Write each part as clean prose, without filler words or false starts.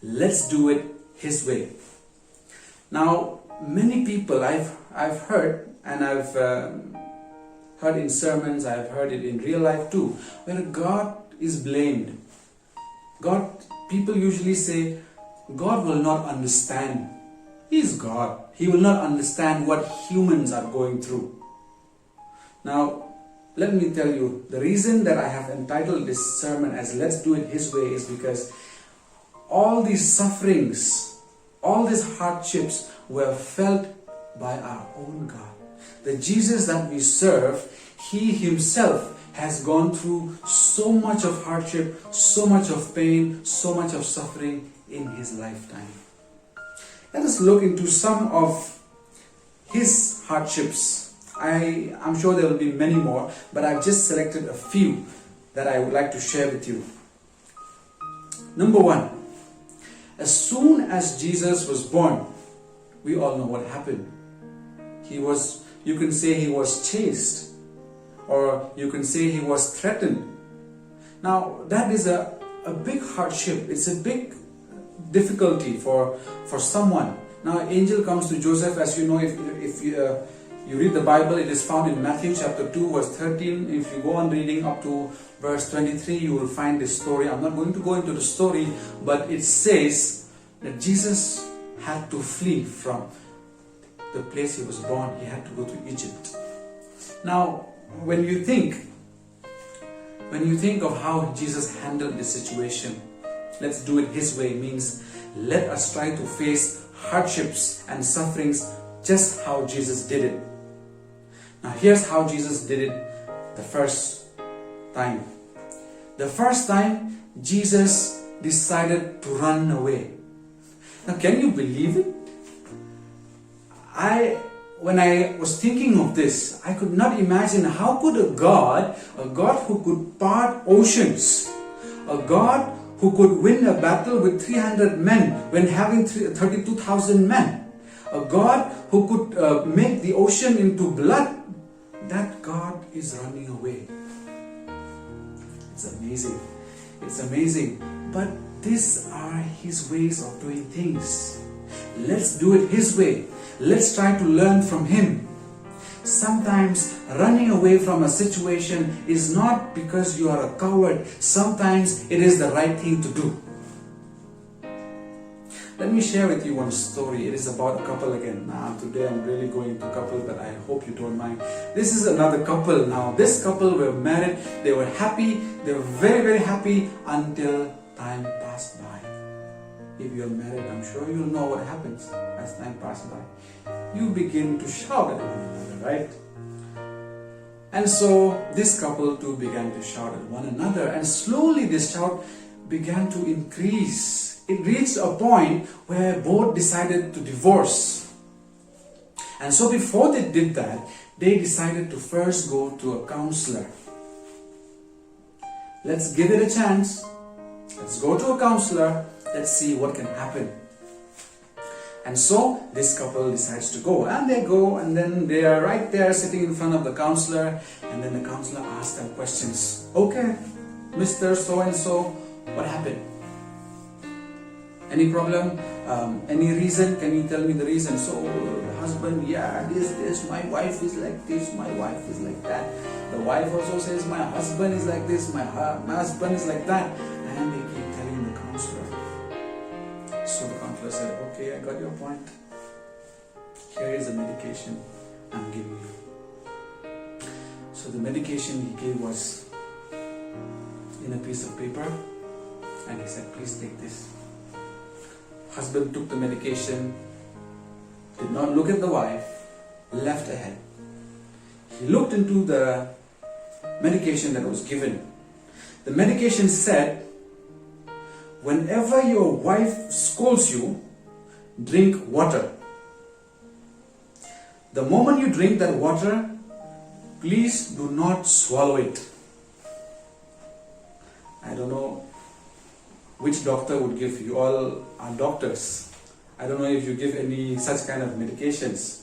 let's do it His way. Now, many people I've heard, and I've heard in sermons, I've heard it in real life too, where God is blamed. People usually say, God will not understand. He is God. He will not understand what humans are going through. Now, let me tell you, the reason that I have entitled this sermon as Let's Do It His Way is because all these sufferings, all these hardships were felt by our own God. The Jesus that we serve, He Himself has gone through so much of hardship, so much of pain, so much of suffering in His lifetime. Let us look into some of His hardships. I'm sure there will be many more, but I've just selected a few that I would like to share with you. Number one, as soon as Jesus was born, we all know what happened. You can say He was chased, or you can say He was threatened. Now, that is a big hardship. It's a big difficulty for someone. Now, angel comes to Joseph, as you know, if you read the Bible, it is found in Matthew chapter 2 verse 13. If you go on reading up to verse 23, you will find this story. I'm not going to go into the story, but it says that Jesus had to flee from the place He was born. He had to go to Egypt. Now, when you think of how Jesus handled this situation, let's do it His way, means let us try to face hardships and sufferings just how Jesus did it. Now, here's how Jesus did it the first time. The first time, Jesus decided to run away. Now, can you believe it? When I was thinking of this, I could not imagine how could a God who could part oceans, a God who could win a battle with 300 men when having 32,000 men, a God who could make the ocean into blood, that God is running away. It's amazing. It's amazing. But these are His ways of doing things. Let's do it His way. Let's try to learn from Him. Sometimes running away from a situation is not because you are a coward. Sometimes it is the right thing to do. Let me share with you one story. It is about a couple again. Now, today I'm really going to couple, but I hope you don't mind. This is another couple now. This couple were married. They were happy. They were very, very happy until time passed by. If you are married, I'm sure you'll know what happens as time passes by. You begin to shout at one another, right? And so this couple too began to shout at one another, and slowly this shout began to increase. It reached a point where both decided to divorce. And so before they did that, they decided to first go to a counselor. Let's give it a chance. Let's go to a counselor. Let's see what can happen. And so this couple decides to go, and they go, and then they are right there sitting in front of the counselor, and then the counselor asks them questions. Okay, Mr. So-and-so, what happened? Any problem? Any reason? Can you tell me the reason? So, husband, yeah, this, my wife is like this, my wife is like that. The wife also says, my husband is like this, my husband is like that. And they keep telling the counselor. So the counselor said, okay, I got your point. Here is the medication I'm giving you. So the medication he gave was in a piece of paper, and he said, please take this. Husband took the medication, did not look at the wife, left ahead. He looked into the medication that was given. The medication said, whenever your wife scolds you, drink water. The moment you drink that water, please do not swallow it. I don't know which doctor would give. You all are doctors. I don't know if you give any such kind of medications.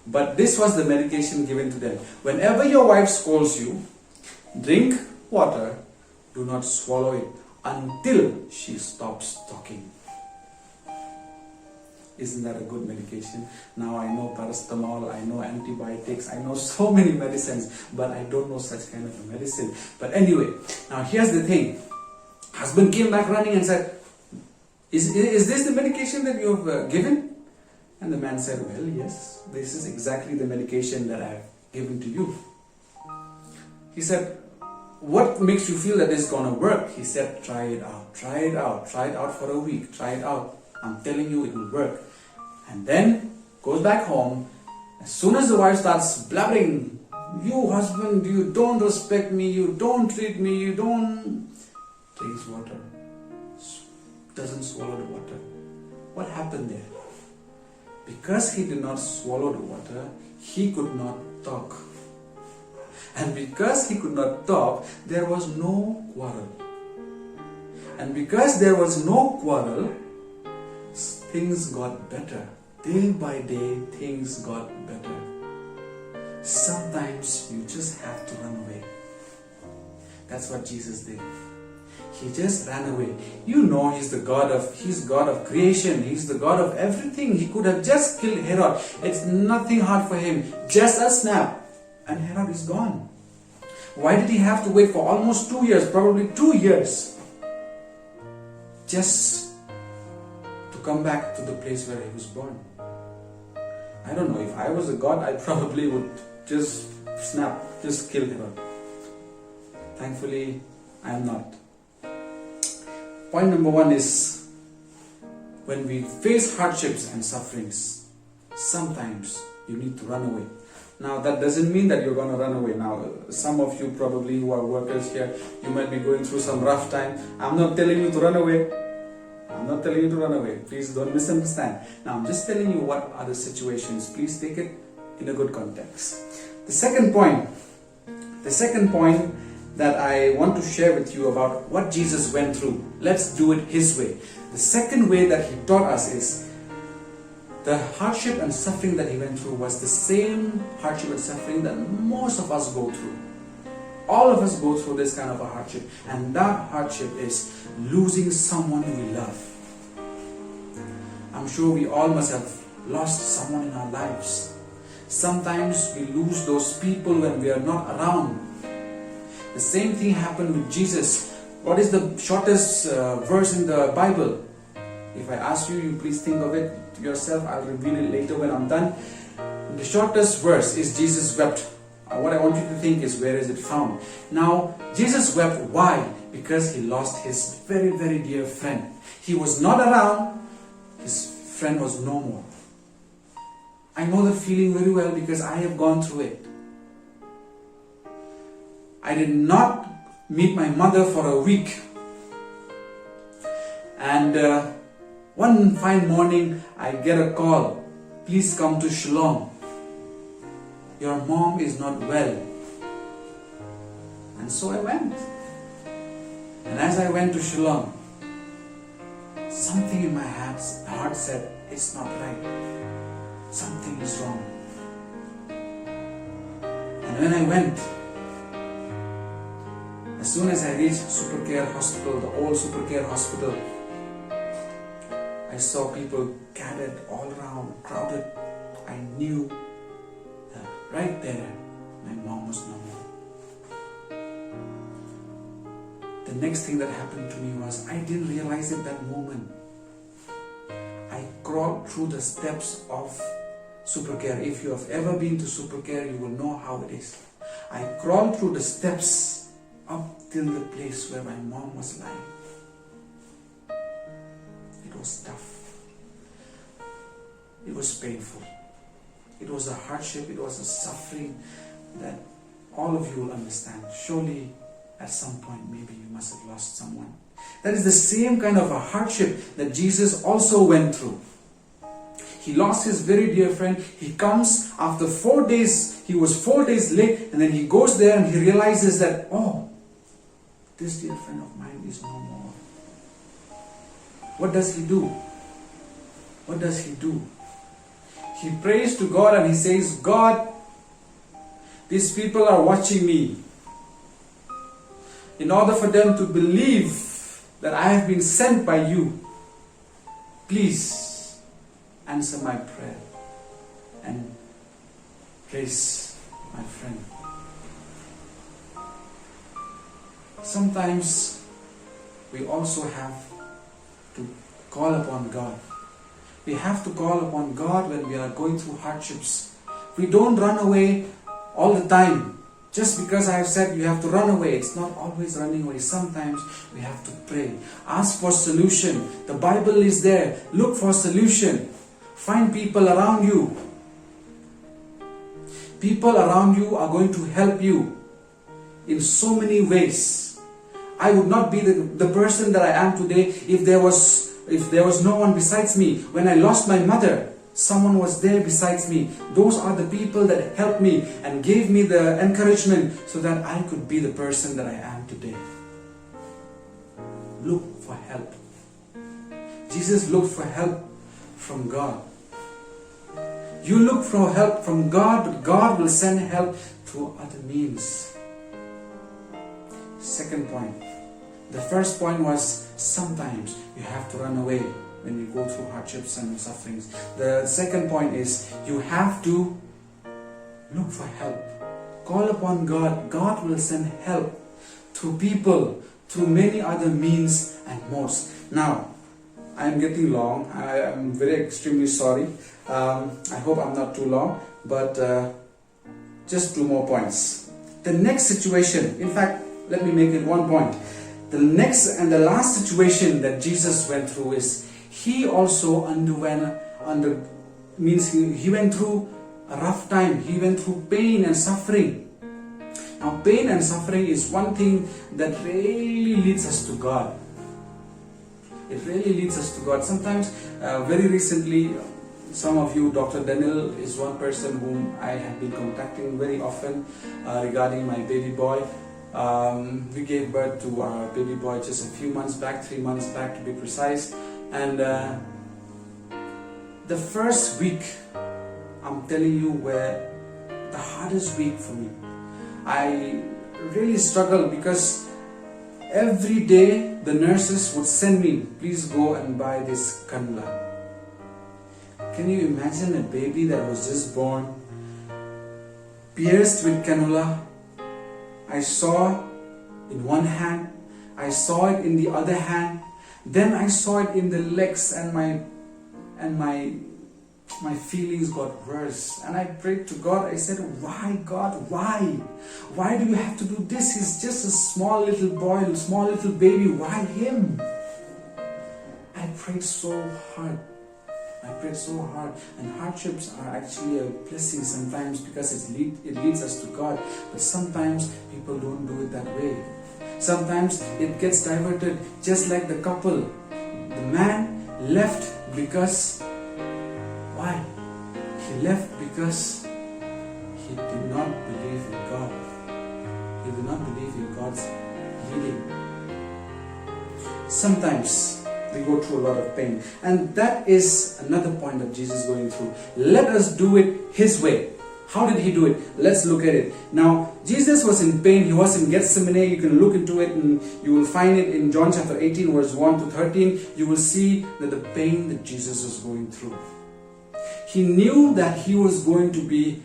But this was the medication given to them. Whenever your wife scolds you, drink water, do not swallow it until she stops talking. Isn't that a good medication? Now I know paracetamol, I know antibiotics, I know so many medicines, but I don't know such kind of a medicine. But anyway, now here's the thing. Husband came back running and said, is this the medication that you have given? And the man said, well, yes, this is exactly the medication that I have given to you. He said, what makes you feel that this is going to work? He said, try it out, try it out, try it out for a week, try it out. I'm telling you it will work. And then goes back home. As soon as the wife starts blabbering, you husband, you don't respect me, you don't treat me, you don't... drinks water. Doesn't swallow the water. What happened there? Because he did not swallow the water, he could not talk. And because he could not talk, there was no quarrel. And because there was no quarrel, things got better. Day by day, things got better. Sometimes you just have to run away. That's what Jesus did. He just ran away. You know He's God of creation. He's the God of everything. He could have just killed Herod. It's nothing hard for Him. Just a snap. And Herod is gone. Why did He have to wait for almost 2 years, probably 2 years, just to come back to the place where He was born? I don't know. If I was a God, I probably would just snap, just kill Herod. Thankfully, I am not. Point number 1 is, when we face hardships and sufferings, sometimes you need to run away. Now that doesn't mean that you're going to run away. Now some of you probably who are workers here, you might be going through some rough time. I'm not telling you to run away. I'm not telling you to run away. Please don't misunderstand. Now I'm just telling you what are the situations. Please take it in a good context. The second point that I want to share with you about what Jesus went through. Let's do it His way. The second way that He taught us is the hardship and suffering that He went through was the same hardship and suffering that most of us go through. All of us go through this kind of a hardship, and that hardship is losing someone we love. I'm sure we all must have lost someone in our lives. Sometimes we lose those people when we are not around. The same thing happened with Jesus. What is the shortest verse in the Bible? If I ask you, you please think of it yourself. I'll reveal it later when I'm done. The shortest verse is Jesus wept. What I want you to think is, where is it found? Now, Jesus wept. Why? Because He lost His very, very dear friend. He was not around. His friend was no more. I know the feeling very well because I have gone through it. I did not meet my mother for a week. And one fine morning, I get a call. Please come to Shillong. Your mom is not well. And so I went. And as I went to Shillong, something in my heart said, it's not right. Something is wrong. And when I went, as soon as I reached Supercare Hospital, the old Supercare Hospital, I saw people gathered all around, crowded. I knew that right there, my mom was no more. The next thing that happened to me was, I didn't realize it that moment. I crawled through the steps of Supercare. If you have ever been to Supercare, you will know how it is. I crawled through the steps up till the place where my mom was lying. It was tough. It was painful. It was a hardship. It was a suffering that all of you will understand. Surely at some point maybe you must have lost someone. That is the same kind of a hardship that Jesus also went through. He lost his very dear friend. He comes after 4 days. He was 4 days late, and then he goes there and he realizes that, oh, this dear friend of mine is no more. What does he do? What does he do? He prays to God and he says, God, these people are watching me. In order for them to believe that I have been sent by you, please answer my prayer. And praise my friend. Sometimes we also have to call upon God. We have to call upon God when we are going through hardships. We don't run away all the time. Just because I have said you have to run away, it's not always running away. Sometimes we have to pray. Ask for solution. The Bible is there. Look for solution. Find people around you. People around you are going to help you in so many ways. I would not be the person that I am today if there was no one besides me. When I lost my mother, someone was there besides me. Those are the people that helped me and gave me the encouragement so that I could be the person that I am today. Look for help. Jesus looked for help from God. You look for help from God, but God will send help through other means. Second point. The first point was sometimes you have to run away when you go through hardships and sufferings. The second point is you have to look for help. Call upon God. God will send help through people, through many other means and modes. Now, I am getting long. I am very extremely sorry. I hope I'm not too long, but just 2 more points. The next situation, in fact, let me make it 1 point. The next and the last situation that Jesus went through is he also he went through a rough time. He went through pain and suffering. Now, pain and suffering is one thing that really leads us to God. It really leads us to God. Sometimes, very recently, some of you, Dr. Daniel is one person whom I have been contacting very often regarding my baby boy. We gave birth to our baby boy just a few months back, 3 months back to be precise. And the first week, I'm telling you, were the hardest week for me. I really struggled because every day the nurses would send me, please go and buy this cannula. Can you imagine a baby that was just born, pierced with cannula? I saw in one hand, I saw it in the other hand, then I saw it in the legs, and my feelings got worse. And I prayed to God. I said, why, God, why? Why do you have to do this? He's just a small little boy, a small little baby. Why him? I prayed so hard. And hardships are actually a blessing sometimes because it leads us to God. But sometimes people don't do it that way. Sometimes it gets diverted, just like the couple. The man left because, why? He left because he did not believe in God. He did not believe in God's leading. Sometimes we go through a lot of pain. And that is another point of Jesus going through. Let us do it His way. How did He do it? Let's look at it. Now, Jesus was in pain. He was in Gethsemane. You can look into it and you will find it in John chapter 18 verse 1 to 13. You will see that the pain that Jesus was going through. He knew that He was going to be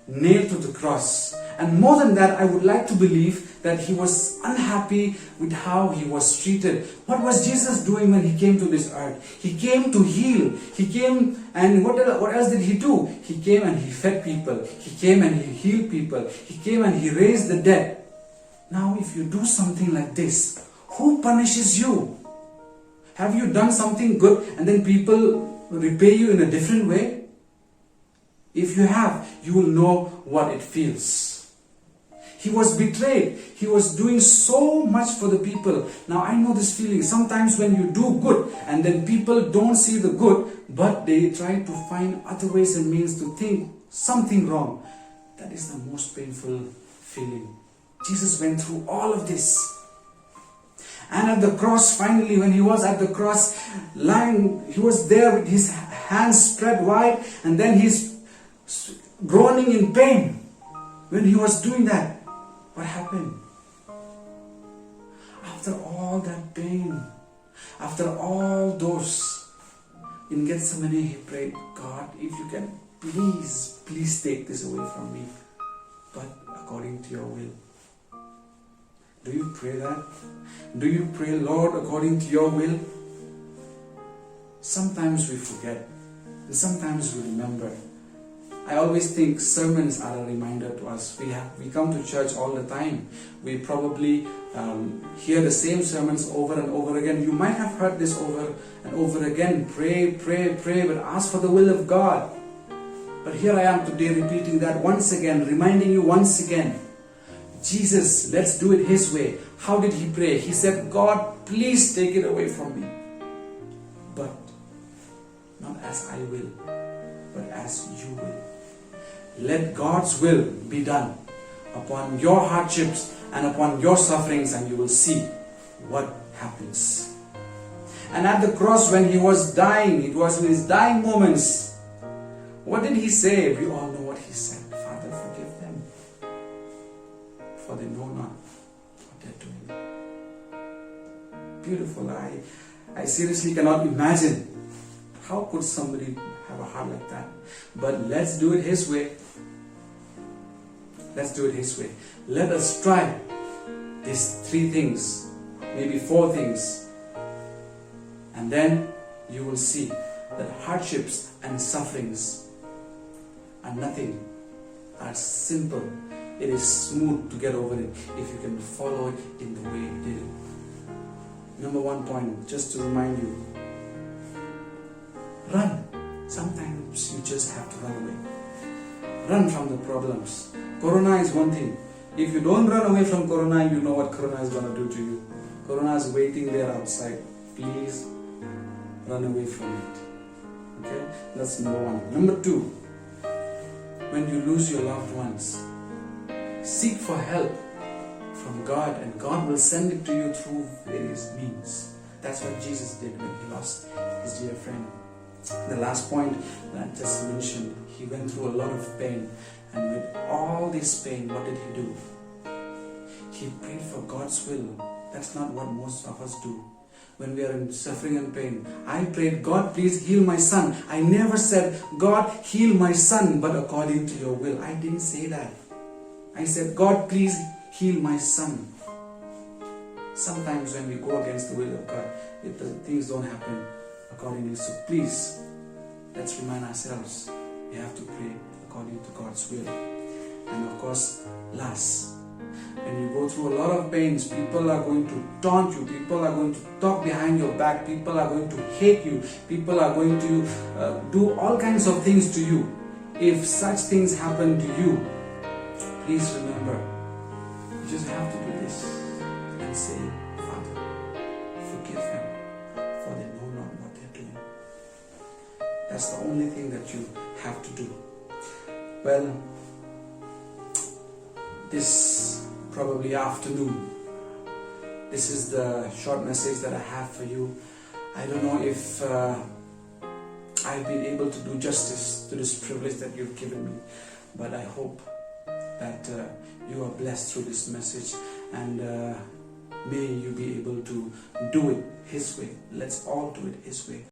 nailed to the cross. And more than that, I would like to believe that He was unhappy with how He was treated. What was Jesus doing when He came to this earth? He came to heal. He came, and what else did He do? He came and He fed people. He came and He healed people. He came and He raised the dead. Now, if you do something like this, who punishes you? Have you done something good and then people repay you in a different way? If you have, you will know what it feels. He was betrayed. He was doing so much for the people. Now, I know this feeling. Sometimes when you do good and then people don't see the good, but they try to find other ways and means to think something wrong. That is the most painful feeling. Jesus went through all of this. And at the cross, finally, when He was at the cross, lying, He was there with His hands spread wide, and then He's groaning in pain. When He was doing that, what happened? After all that pain, after all those In Gethsemane, he prayed, God, if you can, please take this away from me, but according to your will. Do you pray that? Do you pray, Lord, according to your will? Sometimes we forget, and sometimes we remember. I always think sermons are a reminder to us. We come to church all the time. We probably hear the same sermons over and over again. You might have heard this over and over again. Pray, but ask for the will of God. But here I am today repeating that once again, reminding you once again. Jesus, let's do it His way. How did He pray? He said, God, please take it away from me. But not as I will, but as you will. Let God's will be done upon your hardships and upon your sufferings, and you will see what happens. And at the cross, when He was dying, it was in His dying moments. What did He say? We all know what He said. Father, forgive them, for they know not what they're doing. Beautiful. I seriously cannot imagine how could somebody have a heart like that. But let's do it His way. Let's do it His way. Let us try these 3 things, maybe 4 things. And then you will see that hardships and sufferings are nothing, are simple. It is smooth to get over it if you can follow it in the way it did. Number 1 point, just to remind you. Run. Sometimes you just have to run away. Run from the problems. Corona is one thing. If you don't run away from Corona, you know what Corona is going to do to you. Corona is waiting there outside. Please run away from it. Okay? That's number 1. Number 2, when you lose your loved ones, seek for help from God, and God will send it to you through various means. That's what Jesus did when He lost His dear friend. The last point that I just mentioned, He went through a lot of pain, and with all this pain, what did He do? He prayed for God's will. That's not what most of us do. When we are in suffering and pain, I prayed, God, please heal my son. I never said, God, heal my son, but according to your will. I didn't say that. I said, God, please heal my son. Sometimes when we go against the will of God, things don't happen accordingly. So please, let's remind ourselves, we have to pray according to God's will. And of course, last, when you go through a lot of pains, people are going to taunt you, people are going to talk behind your back, people are going to hate you, people are going to do all kinds of things to you. If such things happen to you, please remember, you just have to do this and say, Father, forgive them, for they know not what they're doing. That's the only thing that you have to do. Well, this probably afternoon, this is the short message that I have for you. I don't know if I've been able to do justice to this privilege that you've given me, but I hope that you are blessed through this message, and may you be able to do it His way. Let's all do it His way.